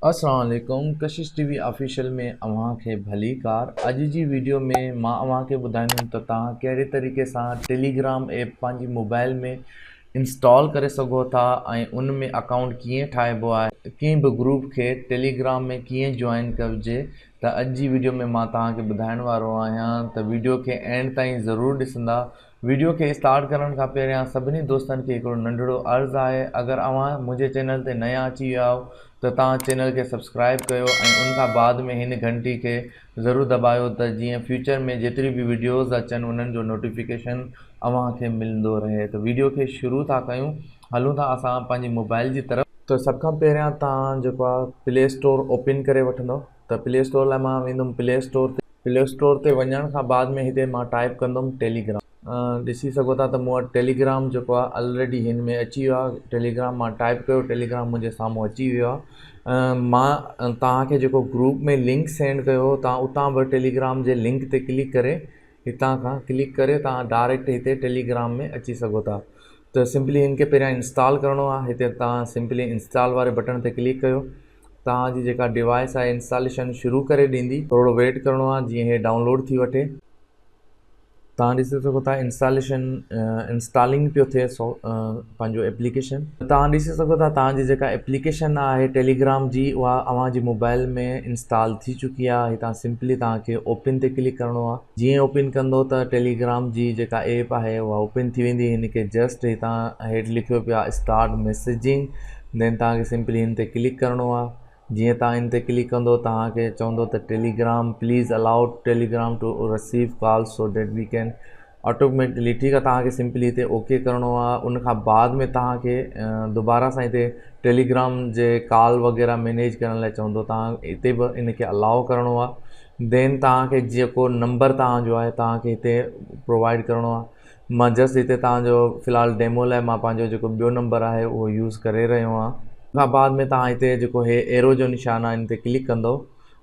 अस्सलाम वालेकुम। कशिश TV official में अवां खे भली कार। अज जी वीडियो में मां अवां खे ॿुधाईंदुमि त तव्हां कहिड़े तरीक़े सां टेलीग्राम ऐप पंहिंजी मोबाइल में इंस्टॉल करे सघो था ऐं उन में अकाउंट कीअं ठाहिबो आहे, कंहिं बि ग्रुप खे टेलीग्राम में कीअं जॉइन कजे। त अॼु जी वीडियो में मां तव्हांखे ॿुधाइण वारो आहियां त वीडियो खे एंड ताईं ज़रूरु ॾिसंदा। वीडियो खे स्टार्ट करण खां पहिरियां सभिनी दोस्तनि खे हिकिड़ो नंढिड़ो अर्ज़ु आहे, अगरि अवां मुंहिंजे चैनल ते नया अची विया आहियो त तव्हां चैनल खे सब्सक्राइब कयो ऐं उन खां बाद में हिन घंटी खे ज़रूरु दॿायो त जीअं फ्यूचर में जेतिरी बि वीडियोज़ अचनि उन्हनि जो नोटिफिकेशन अवां खे मिलंदो रहे। त वीडियो खे शुरू था कयूं, हलूं था असां पंहिंजी मोबाइल जी तरफ़। त सभ खां पहिरियां तव्हां जेको आहे प्ले स्टोर ओपन करे वठंदो। त प्ले स्टोर लाइ मां वेंदुमि प्ले स्टोर ते वञण खां बाद में हिते मां टाइप कंदुमि टेलीग्राम। ॾिसी सघो था त मूं वटि टेलीग्राम जेको आहे ऑलरेडी हिन में अची वियो आहे। टेलीग्राम मां टाइप कयो, टेलीग्राम मुंहिंजे साम्हूं अची वियो आहे। मां तव्हांखे जेको ग्रुप में लिंक सेंड कयो, तव्हां उतां बि टेलीग्राम जे लिंक ते क्लिक करे, हितां खां क्लिक करे तव्हां डायरेक्ट हिते टेलीग्राम में अची सघो था। त सिंपली हिन खे पहिरियां इंस्टॉल करिणो आहे। हिते तव्हां सिंपली इंस्टॉल वारे बटन ते क्लिक कयो। तव्हांजी जेका डिवाइस आहे इंस्टॉलेशन शुरू करे ॾींदी, थोरो वेट करिणो आहे जीअं इहे डाउनलोड थी वठे। तव्हां ॾिसी सघो था इंस्टॉलिंग पियो थिए पंहिंजो एप्लीकेशन। तव्हां ॾिसी सघो था तव्हांजी जेका एप्लीकेशन आहे टेलीग्राम जी, उहा अव्हांजी मोबाइल में इंस्टॉल थी चुकी आहे। हितां सिंपली तव्हांखे ओपन ते क्लिक करिणो आहे। जीअं ओपन कंदो त टेलीग्राम जी जेका ऐप आहे उहा ओपन थी वेंदी। हिन खे जस्ट हितां हेठि लिखियो पियो आहे स्टार्ट मैसेजिंग, देन तव्हांखे सिंपली हिन ते क्लिक करिणो आहे। जीअं तव्हां हिन ते क्लिक कंदो तव्हांखे चवंदो त Telegram please allow Telegram to receive calls so that we can automatically, ठीकु आहे। तव्हांखे सिंपली हिते ओके करिणो आहे। उन खां बाद में तव्हांखे दुबारा सां हिते टेलीग्राम जे कॉल वग़ैरह मैनेज करण लाइ चवंदो, तव्हां हिते बि इन खे अलाउ करिणो आहे। देन तव्हांखे जेको नंबर तव्हांजो आहे तव्हांखे हिते प्रोवाइड करिणो आहे। मां जस्ट हिते तव्हांजो फ़िलहालु डेमो लाइ मां पंहिंजो जेको ॿियो नंबर आहे उहो यूज़ करे रहियो आहियां। उन खां बाद में तव्हां हिते जेको हे एरो जो निशान आहे हिन ते क्लिक कंदो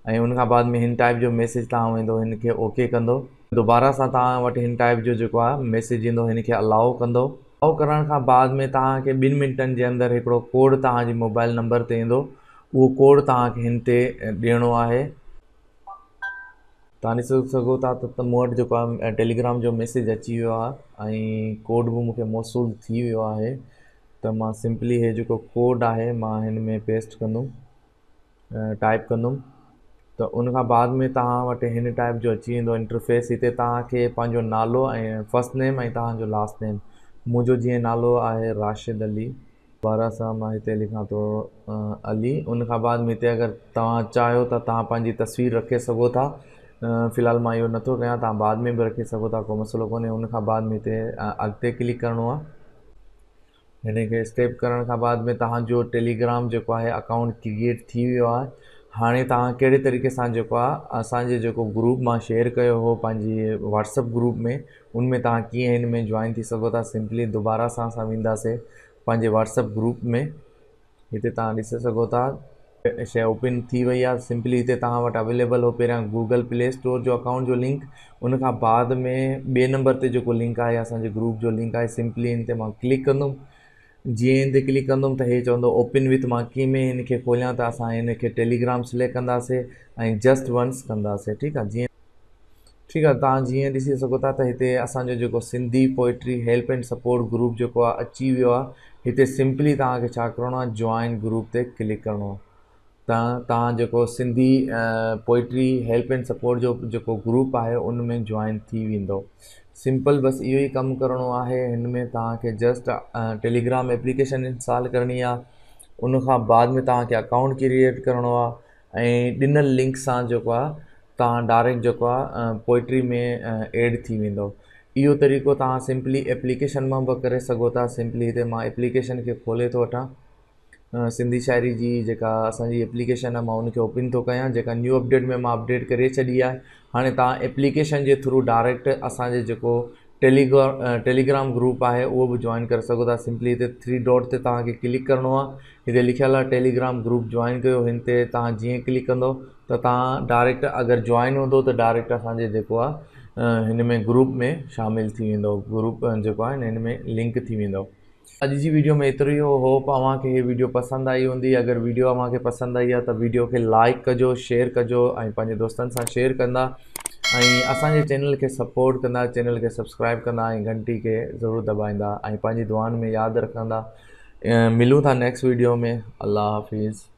ऐं उन खां बाद में हिन टाइप जो मैसेज तव्हां वेंदो, हिन खे ओके कंदो। दुबारा सां तव्हां वटि हिन टाइप जो जेको आहे मैसेज ईंदो, हिन खे अलाउ कंदो। अलाउ करण खां बाद में तव्हांखे 2 मिंटनि जे अंदरि हिकिड़ो कोड तव्हांजी मोबाइल नंबर ते ईंदो। उहो कोड तव्हांखे हिन ते ॾियणो आहे। तव्हां ॾिसी सघो था त मूं वटि जेको आहे टेलीग्राम जो मैसेज अची वियो आहे ऐं कोड बि मूंखे मौसूलु थी वियो आहे। त मां सिंपली हे जेको कोड आहे मां हिन में पेस्ट कंदुमि, टाइप कंदुमि। त उन खां बाद में तव्हां वटि हिन टाइप जो अची वेंदो इंटरफेस। हिते तव्हांखे पंहिंजो नालो ऐं फर्स्ट नेम ऐं तव्हांजो लास्ट नेम। मुंहिंजो जीअं नालो आहे राशिद अली, दुबारा सां मां हिते लिखां थो अली। उन खां बाद में हिते अगरि तव्हां चाहियो त तव्हां पंहिंजी तस्वीर रखे सघो था। फ़िलहालु मां इहो नथो कयां, तव्हां बाद में बि रखे सघो था, को मसइलो कोन्हे। उन खां बाद में हिते अॻिते क्लिक करिणो आहे। हिन खे स्टेप करण खां बाद में तव्हांजो टेलीग्राम जेको आहे अकाउंट क्रिएट थी वियो आहे। हाणे तव्हां कहिड़े तरीक़े सां जेको आहे असांजे जेको ग्रुप मां शेयर कयो हो पंहिंजी व्हाट्सअप ग्रुप में, उनमें तव्हां कीअं हिन में जॉइन थी सघो था। सिंपली दुबारा सां असां वेंदासीं पंहिंजे व्हाट्सअप ग्रुप में। हिते तव्हां ॾिसी सघो था शइ ओपन थी वई आहे। सिंपली हिते तव्हां वटि अवेलेबल हो पहिरियां गूगल प्ले स्टोर जो अकाउंट जो लिंक, उन खां बाद में ॿिए नंबर ते जेको लिंक आहे असांजे ग्रुप जो लिंक आहे। सिंपली हिन ते मां क्लिक कंदुमि। जीअं हिन ते क्लिक कंदुमि त हे चवंदो ओपन विथ। मां कीअं हिन खे खोलियां त असां हिन खे टेलीग्राम सिलेक्ट कंदासीं ऐं जस्ट वंस कंदासीं, ठीकु आहे। ठीकु आहे, तव्हां जीअं ॾिसी सघो था त हिते असांजो जेको Sindhi poetry help and support group जेको आहे अची वियो आहे। हिते सिंपली तव्हांखे छा करिणो आहे, जॉइन ग्रुप ते क्लिक करिणो आहे। तव्हां जेको Sindhi poetry help and support जो जेको ग्रुप आहे उन में जॉइन थी वेंदो। सिंपल बसि इहो ई कमु करिणो आहे। हिन में तव्हांखे जस्ट टेलीग्राम एप्लीकेशन इंस्टॉल करणी आहे। उन खां बाद में तव्हांखे अकाउंट क्रिएट करिणो आहे ऐं ॾिनल लिंक सां जेको आहे तव्हां डायरेक्ट जेको आहे पोइट्री में ऐड थी वेंदो। इहो तरीक़ो तव्हां सिंपली एप्लीकेशन मां बि करे सघो था। सिंपली हिते मां एप्लीकेशन खे खोले थो वठां। सिंधी शाइरी जी जेका असांजी एप्लीकेशन आहे मां उनखे ओपन थो कयां, जेका न्यू अपडेट में मां अपडेट करे छॾी आहे। हाणे तव्हां एप्लीकेशन जे थ्रू डायरेक्ट असांजे जेको टेलीग्राम ग्रुप आहे उहो बि जॉइन करे सघो था। सिंपली हिते 3 डॉट ते तव्हांखे क्लिक करिणो आहे। हिते लिखियलु आहे टेलीग्राम ग्रुप जॉइन कयो। हिन ते तव्हां जीअं क्लिक कंदो त तव्हां डायरेक्ट अगरि जॉइन हूंदो त डायरेक्ट असांजे जेको आहे हिन में ग्रुप में शामिलु थी वेंदो। ग्रुप जेको आहे हिन में लिंक थी वेंदो। अॼु जी वीडियो में एतिरो ई हो। होप अव्हांखे हीअ वीडियो पसंदि आई हूंदी। अगरि वीडियो अव्हांखे पसंदि आई आहे त वीडियो खे लाइक कजो, शेयर कजो ऐं पंहिंजे दोस्तनि सां शेयर कंदा ऐं असांजे चैनल खे सपोर्ट कंदा, चैनल खे सब्सक्राइब कंदा ऐं घंटी खे ज़रूरु दॿाईंदा ऐं पंहिंजी दुआनि में यादि रखंदा। मिलूं था नेक्स्ट वीडियो में। अल्लाह हाफ़िज़।